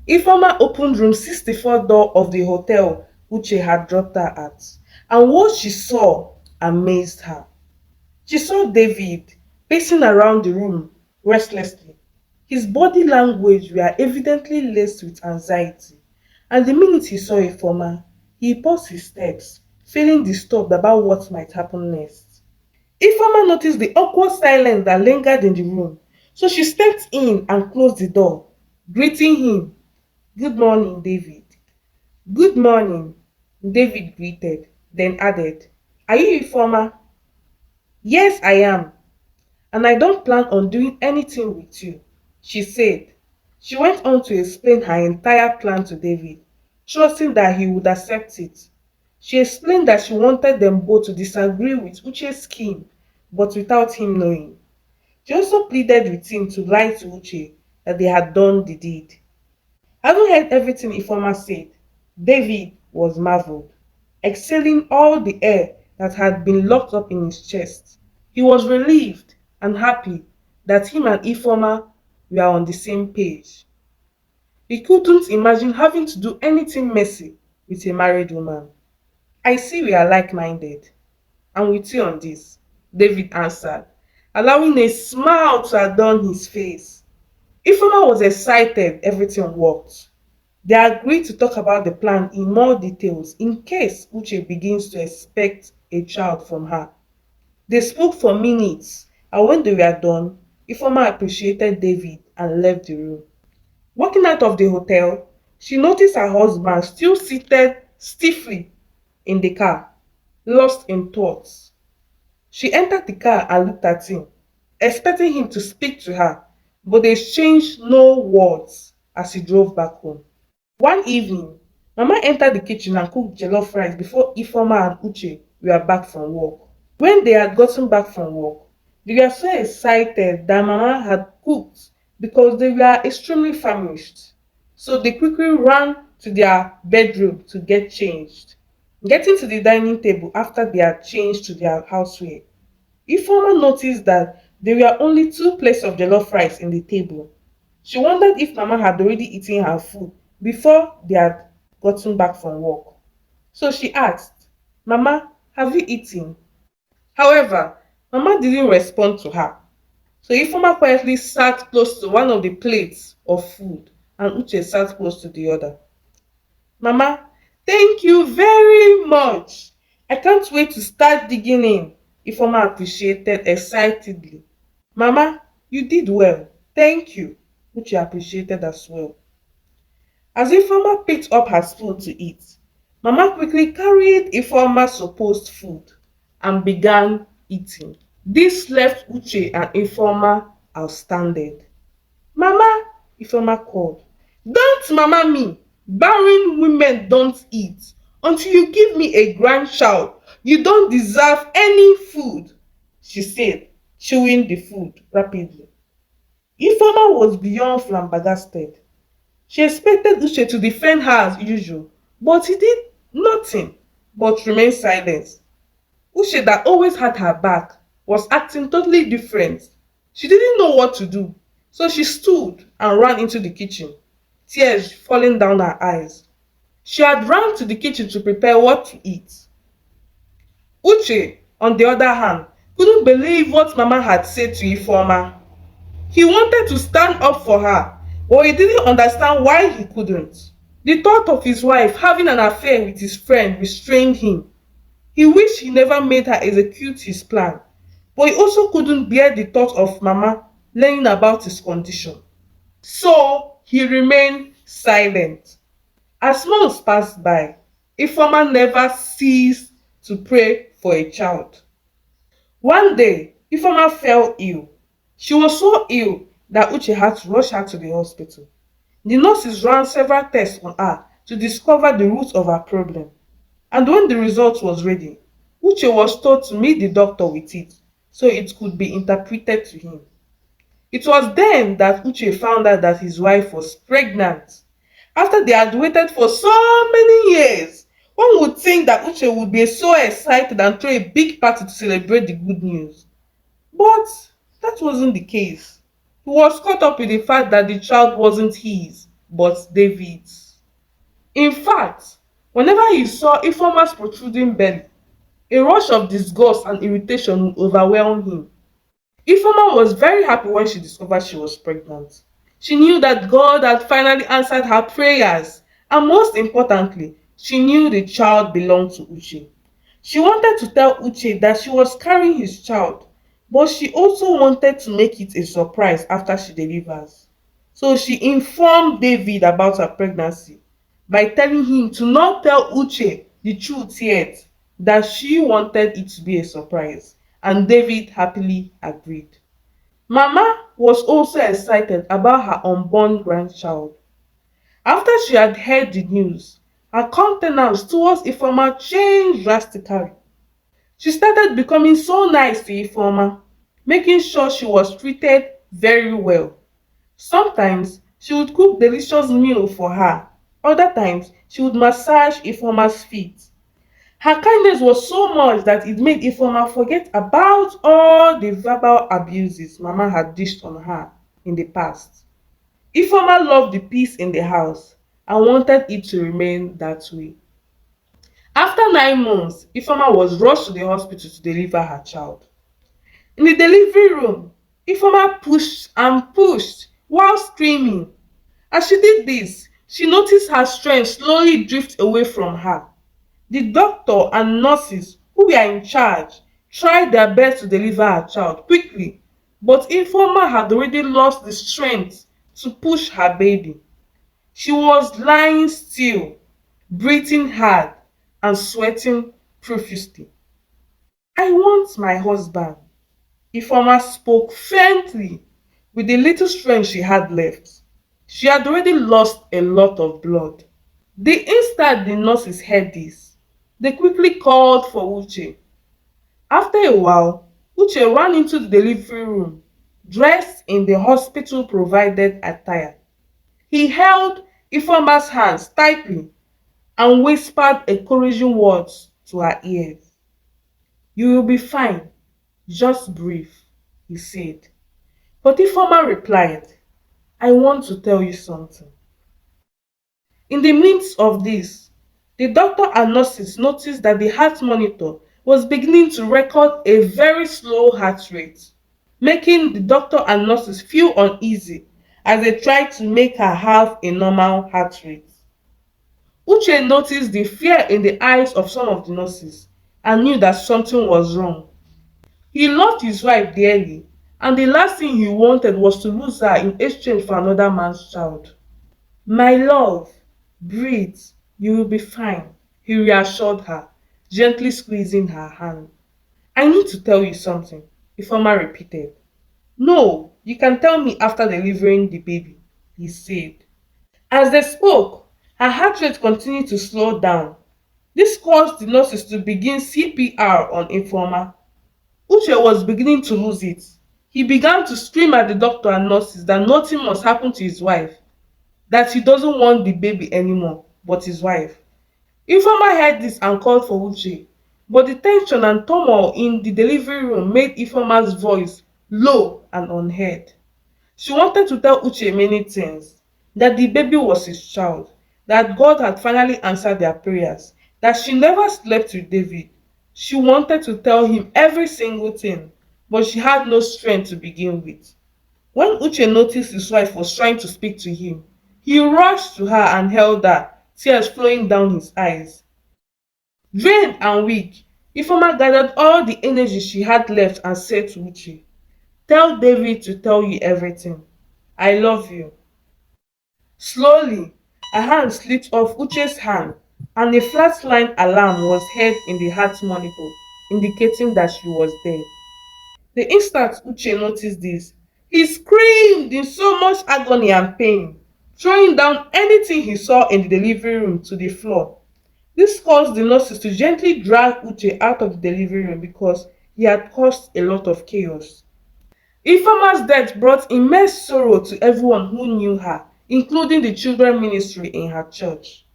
Ifeoma opened room 64 door of the hotel Uche had dropped her at, and what she saw amazed her. She saw David pacing around the room restlessly. His body language were evidently laced with anxiety, and the minute he saw Ifeoma, he paused his steps, feeling disturbed about what might happen next. Ifeoma noticed the awkward silence that lingered in the room, so she stepped in and closed the door, greeting him. "Good morning, David." "Good morning," David greeted, then added, "Are you Ifeoma?" "Yes, I am, and I don't plan on doing anything with you," she said. She went on to explain her entire plan to David, trusting that he would accept it. She explained that she wanted them both to disagree with Uche's scheme, but without him knowing. She also pleaded with him to lie to Uche that they had done the deed. Having heard everything Ifeoma said, David was marveled, exhaling all the air that had been locked up in his chest. He was relieved and happy that him and Ifeoma were on the same page. He couldn't imagine having to do anything messy with a married woman. "I see we are like-minded. I'm with you on this," David answered, allowing a smile to adorn his face. Ifeoma was excited everything worked. They agreed to talk about the plan in more details in case Uche begins to expect a child from her. They spoke for minutes, and when they were done, Ifeoma appreciated David and left the room. Walking out of the hotel, she noticed her husband still seated stiffly in the car, lost in thoughts. She entered the car and looked at him, expecting him to speak to her, but they exchanged no words as he drove back home. One evening, Mama entered the kitchen and cooked jollof rice before Ifeoma and Uche were back from work. When they had gotten back from work, they were so excited that Mama had cooked because they were extremely famished. So they quickly ran to their bedroom to get changed. Getting to the dining table after they had changed to their housewear, Ifeoma noticed that there were only two plates of jollof rice in the table. She wondered if Mama had already eaten her food before they had gotten back from work. So she asked, "Mama, have you eaten?" However, Mama didn't respond to her. So Ifeoma quietly sat close to one of the plates of food and Uche sat close to the other. "Mama, thank you very much. I can't wait to start digging in," Ifeoma appreciated excitedly. "Mama, you did well. Thank you," Uche appreciated as well. As Ifeoma picked up her spoon to eat, Mama quickly carried Ifeoma's supposed food and began eating. This left Uche and Ifeoma outstanding. "Mama," Ifeoma called, "don't mama me. Barren women don't eat. Until you give me a grandchild, you don't deserve any food," she said, chewing the food rapidly. Ifeoma was beyond flabbergasted. She expected Uche to defend her as usual, but he did nothing but remain silent. Uche, that always had her back, was acting totally different. She didn't know what to do, so she stood and ran into the kitchen, tears falling down her eyes. She had run to the kitchen to prepare what to eat. Uche, on the other hand, couldn't believe what Mama had said to Ifeoma. He wanted to stand up for her, but he didn't understand why he couldn't. The thought of his wife having an affair with his friend restrained him. He wished he never made her execute his plan, but he also couldn't bear the thought of Mama learning about his condition. So he remained silent. As months passed by, Ifeoma never ceased to pray for a child. One day, Ifeoma fell ill. She was so ill that Uche had to rush her to the hospital. The nurses ran several tests on her to discover the root of her problem. And when the result was ready, Uche was told to meet the doctor with it so it could be interpreted to him. It was then that Uche found out that his wife was pregnant. After they had waited for so many years, one would think that Uche would be so excited and throw a big party to celebrate the good news. But that wasn't the case. He was caught up with the fact that the child wasn't his. but David's. In fact, whenever he saw Ifeoma's protruding belly, a rush of disgust and irritation would overwhelm him. Ifeoma was very happy when she discovered she was pregnant. She knew that God had finally answered her prayers, and most importantly, she knew the child belonged to Uche. She wanted to tell Uche that she was carrying his child, but she also wanted to make it a surprise after she delivers. So she informed David about her pregnancy by telling him to not tell Uche the truth yet, that she wanted it to be a surprise, and David happily agreed. Mama was also excited about her unborn grandchild. After she had heard the news, her countenance towards Ifeoma changed drastically. She started becoming so nice to Ifeoma, making sure she was treated very well. Sometimes she would cook delicious meal for her. Other times she would massage Ifeoma's feet. Her kindness was so much that it made Ifeoma forget about all the verbal abuses Mama had dished on her in the past. Ifeoma loved the peace in the house and wanted it to remain that way. After 9 months, Ifeoma was rushed to the hospital to deliver her child. In the delivery room, Ifeoma pushed and pushed while screaming. As she did this, she noticed her strength slowly drift away from her. The doctor and nurses who were in charge tried their best to deliver her child quickly, but Ifeoma had already lost the strength to push her baby. She was lying still, breathing hard, and sweating profusely. I want my husband. Ifeoma spoke faintly with the little strength she had left. She had already lost a lot of blood. The instant the nurses heard this, they quickly called for Uche. After a while, Uche ran into the delivery room, dressed in the hospital provided attire. He held Ifeoma's hands tightly and whispered encouraging words to her ears. You will be fine, just breathe, he said. But Ifeoma replied, I want to tell you something. In the midst of this, the doctor and nurses noticed that the heart monitor was beginning to record a very slow heart rate, making the doctor and nurses feel uneasy as they tried to make her have a normal heart rate. Uche noticed the fear in the eyes of some of the nurses and knew that something was wrong. He loved his wife dearly, and the last thing he wanted was to lose her in exchange for another man's child. My love, breathe, you will be fine, he reassured her, gently squeezing her hand. I need to tell you something, Ifeoma repeated. No, you can tell me after delivering the baby, he said. As they spoke, her heart rate continued to slow down. This caused the nurses to begin CPR on Ifeoma. Uche was beginning to lose it. He began to scream at the doctor and nurses that nothing must happen to his wife, that he doesn't want the baby anymore, but his wife. Ifeoma heard this and called for Uche, but the tension and turmoil in the delivery room made Ifeoma's voice low and unheard. She wanted to tell Uche many things, that the baby was his child, that God had finally answered their prayers, that she never slept with David. She wanted to tell him every single thing, but she had no strength to begin with. When Uche noticed his wife was trying to speak to him, he rushed to her and held her, tears flowing down his eyes. Drained and weak, Ifeoma gathered all the energy she had left and said to Uche, tell David to tell you everything. I love you. Slowly, a hand slipped off Uche's hand and a flat-line alarm was heard in the heart monitor, indicating that she was dead. The instant Uche noticed this, he screamed in so much agony and pain, throwing down anything he saw in the delivery room to the floor. This caused the nurses to gently drag Uche out of the delivery room because he had caused a lot of chaos. Ifeoma's death brought immense sorrow to everyone who knew her, including the children ministry in her church.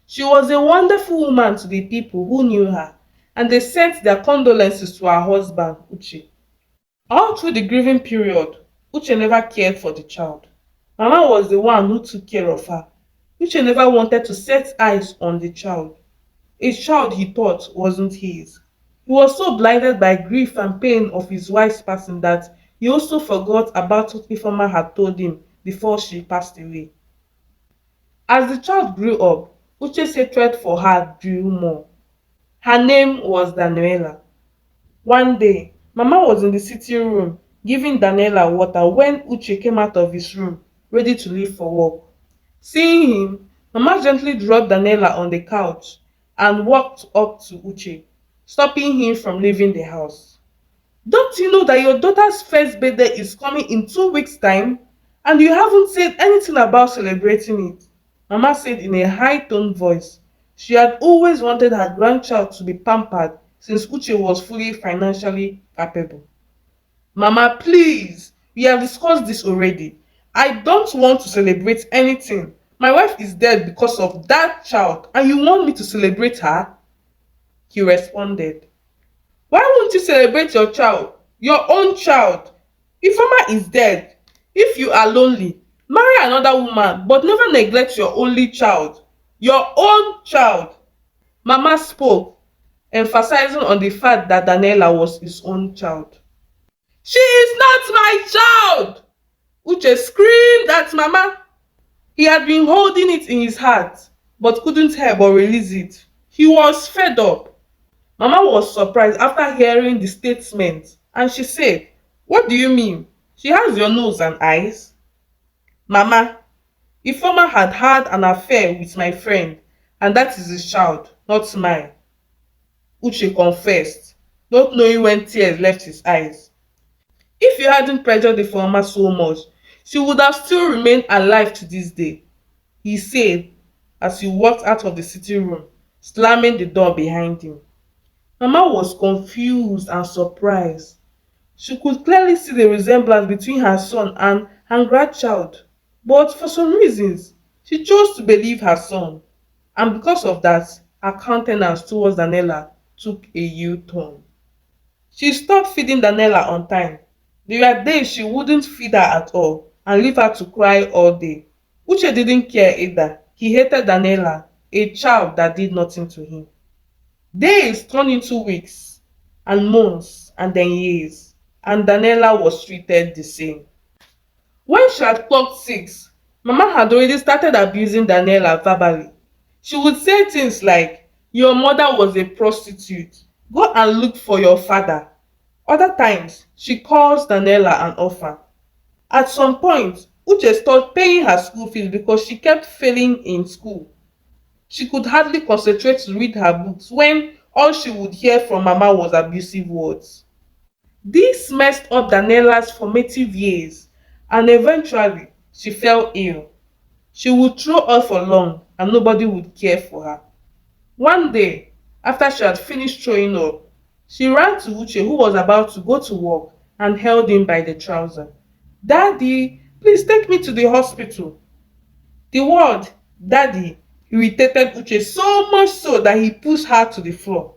She was a wonderful woman to the people who knew her, and they sent their condolences to her husband, Uche. All through the grieving period, Uche never cared for the child. Mama was the one who took care of her. Uche never wanted to set eyes on the child, a child he thought wasn't his. He was so blinded by grief and pain of his wife's passing that he also forgot about what Ifeoma had told him before she passed away. As the child grew up, Uche's hatred for her grew more. Her name was Daniela. One day, Mama was in the sitting room giving Daniela water when Uche came out of his room, ready to leave for work. Seeing him, Mama gently dropped Daniela on the couch and walked up to Uche, stopping him from leaving the house. Don't you know that your daughter's first birthday is coming in 2 weeks' time? And you haven't said anything about celebrating it? Mama said in a high-toned voice. She had always wanted her grandchild to be pampered since Uche was fully financially capable. Mama, please, we have discussed this already. I don't want to celebrate anything. My wife is dead because of that child, and you want me to celebrate her? He responded. Why won't you celebrate your child, your own child? If Mama is dead, if you are lonely, marry another woman, but never neglect your only child, your own child. Mama spoke, emphasizing on the fact that Daniela was his own child. She is not my child! Uche screamed at Mama. He had been holding it in his heart, but couldn't help but release it. He was fed up. Mama was surprised after hearing the statement, and she said, What do you mean? She has your nose and eyes. Mama, Ifeoma had had an affair with my friend, and that is his child, not mine, Uche confessed, not knowing when tears left his eyes. If you hadn't pressured Ifeoma so much, she would have still remained alive to this day, he said as he walked out of the sitting room, slamming the door behind him. Mama was confused and surprised. She could clearly see the resemblance between her son and her grandchild, but for some reasons, she chose to believe her son, and because of that, her countenance towards Daniela took a U-turn. She stopped feeding Daniela on time. There were days she wouldn't feed her at all and leave her to cry all day. Uche didn't care either. He hated Daniela, a child that did nothing to him. Days turned into weeks, and months, and then years, and Daniela was treated the same. When she had clocked 6, Mama had already started abusing Daniela verbally. She would say things like, Your mother was a prostitute. Go and look for your father. Other times, she calls Daniela an orphan. At some point, Uche stopped paying her school fees because she kept failing in school. She could hardly concentrate to read her books when all she would hear from Mama was abusive words. This messed up Daniela's formative years, and eventually she fell ill. She would throw up for long and nobody would care for her. One day, after she had finished throwing up, she ran to Uche, who was about to go to work, and held him by the trouser. Daddy, please take me to the hospital. The word daddy irritated Uche so much so that he pushed her to the floor.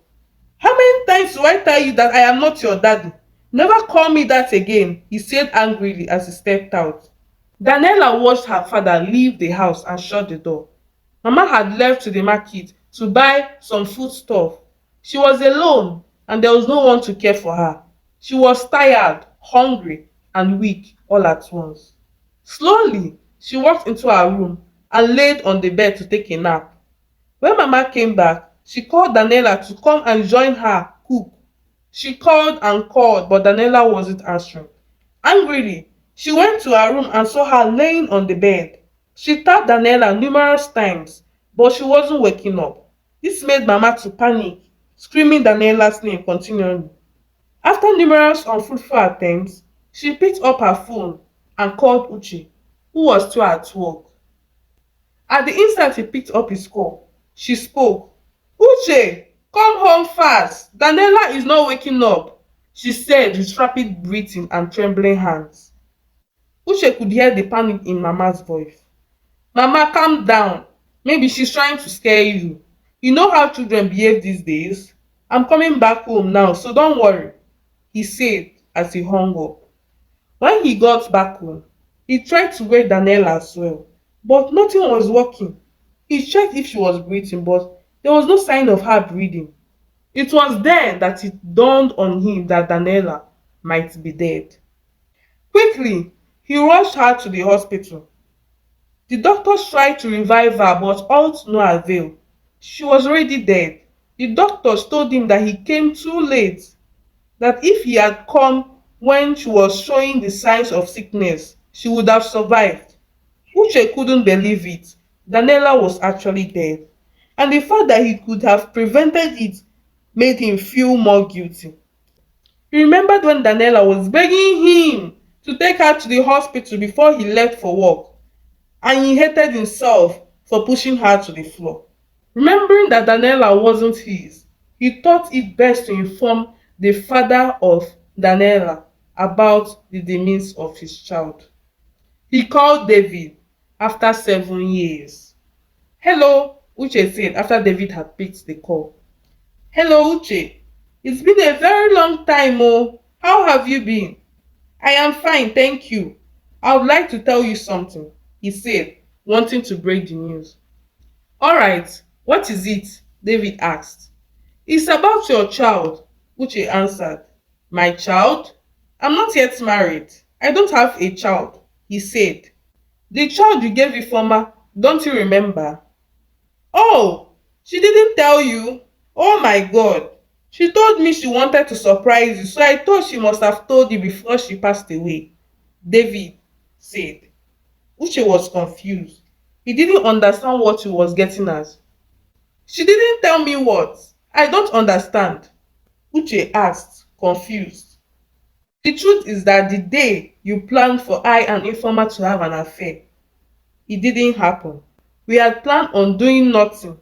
How many times do I tell you that I am not your daddy? Never call me that again, he said angrily as he stepped out. Daniela watched her father leave the house and shut the door. Mama had left to the market to buy some food stuff. She was alone and there was no one to care for her. She was tired, hungry, and weak all at once. Slowly, she walked into her room and laid on the bed to take a nap. When Mama came back, she called Daniela to come and join her cook. She called and called, but Daniela wasn't answering. Angrily, she went to her room and saw her laying on the bed. She tapped Daniela numerous times, but she wasn't waking up. This made Mama to panic, screaming Daniela's name continually. After numerous unfruitful attempts, she picked up her phone and called Uche, who was still at work. At the instant he picked up his call, she spoke. Uche, come home fast. Daniela is not waking up, she said with rapid breathing and trembling hands. Uche could hear the panic in Mama's voice. Mama, calm down. Maybe she's trying to scare you. You know how children behave these days. I'm coming back home now, so don't worry, he said as he hung up. When he got back home, He tried to wake Daniela as well, but nothing was working. He checked if she was breathing, but there was no sign of her breathing. It was then that it dawned on him that Daniela might be dead. Quickly, he rushed her to the hospital. The doctors tried to revive her, but all to no avail. She was already dead. The doctors told him that he came too late, that if he had come when she was showing the signs of sickness, she would have survived. Uche couldn't believe it. Daniela was actually dead. And the fact that he could have prevented it made him feel more guilty. He remembered when Daniela was begging him to take her to the hospital before he left for work, and he hated himself for pushing her to the floor. Remembering that Daniela wasn't his, he thought it best to inform the father of Daniela about the demise of his child. He called David after 7 years. Hello, Uche said after David had picked the call. Hello, Uche. It's been a very long time, oh. How have you been? I am fine, thank you. I would like to tell you something, he said, wanting to break the news. All right, what is it? David asked. It's about your child, Uche answered. My child? I'm not yet married. I don't have a child, he said. The child you gave Ifeoma, don't you remember? Oh, she didn't tell you? Oh my God. She told me she wanted to surprise you, so I thought she must have told you before she passed away, David said. Uche was confused. He didn't understand what she was getting at. She didn't tell me what? I don't understand, Uche asked, confused. The truth is that the day you planned for I and Informer to have an affair, it didn't happen. We had planned on doing nothing,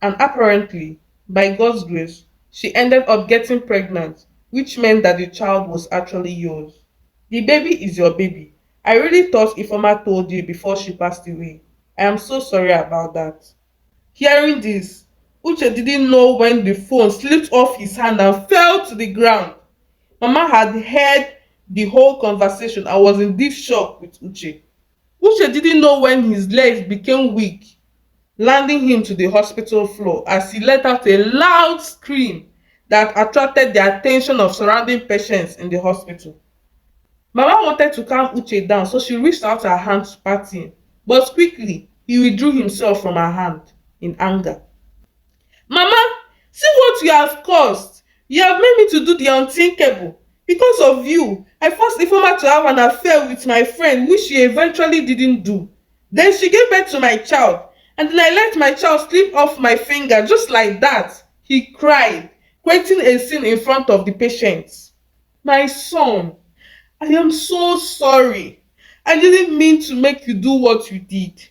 and apparently, by God's grace, she ended up getting pregnant, which meant that the child was actually yours. The baby is your baby. I really thought Ifeoma told you before she passed away. I am so sorry about that. Hearing this, Uche didn't know when the phone slipped off his hand and fell to the ground. Mama had heard the whole conversation and was in deep shock with Uche. Uche didn't know when his legs became weak, landing him to the hospital floor as he let out a loud scream that attracted the attention of surrounding patients in the hospital. Mama wanted to calm Uche down, so she reached out her hand to pat him, but quickly he withdrew himself from her hand in anger. Mama, see what you have caused. You have made me to do the unthinkable. Because of you, I forced Ifeoma to have an affair with my friend, which she eventually didn't do. Then she gave birth to my child, and then I let my child slip off my finger just like that. He cried, creating a scene in front of the patients. My son, I am so sorry. I didn't mean to make you do what you did.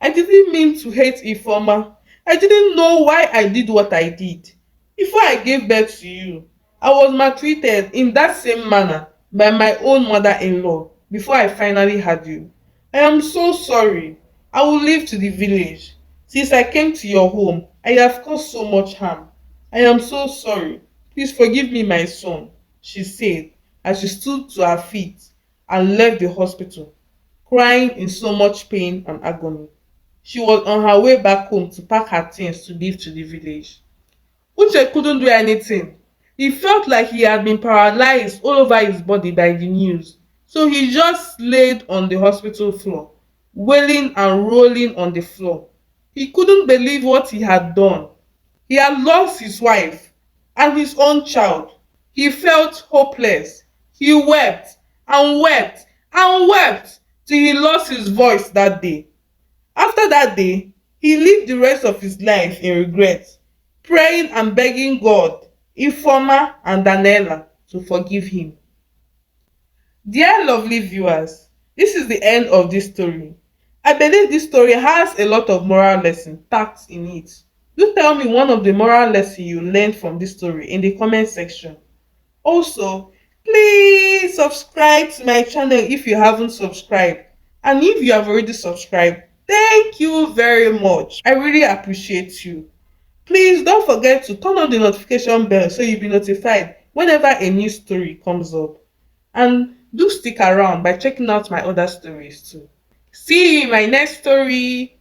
I didn't mean to hate Ifeoma. I didn't know why I did what I did. Before I gave birth to you, I was maltreated in that same manner by my own mother-in-law before I finally had you. I am so sorry. I will leave to the village. Since I came to your home, I have caused so much harm. I am so sorry. Please forgive me, my son, she said as she stood to her feet and left the hospital, crying in so much pain and agony. She was on her way back home to pack her things to leave to the village. Uche couldn't do anything. He felt like he had been paralyzed all over his body by the news. So he just laid on the hospital floor, wailing and rolling on the floor. He couldn't believe what he had done. He had lost his wife and his own child. He felt hopeless. He wept and wept and wept till he lost his voice that day. After that day, he lived the rest of his life in regret, praying and begging God, Ifeoma and Daniela to forgive him. Dear lovely viewers, this is the end of this story. I believe this story has a lot of moral lesson packed in it. Do tell me one of the moral lessons you learned from this story in the comment section. Also, please subscribe to my channel if you haven't subscribed. And if you have already subscribed, thank you very much. I really appreciate you. Please don't forget to turn on the notification bell so you'll be notified whenever a new story comes up. And Do stick around by checking out my other stories too. See you in my next story.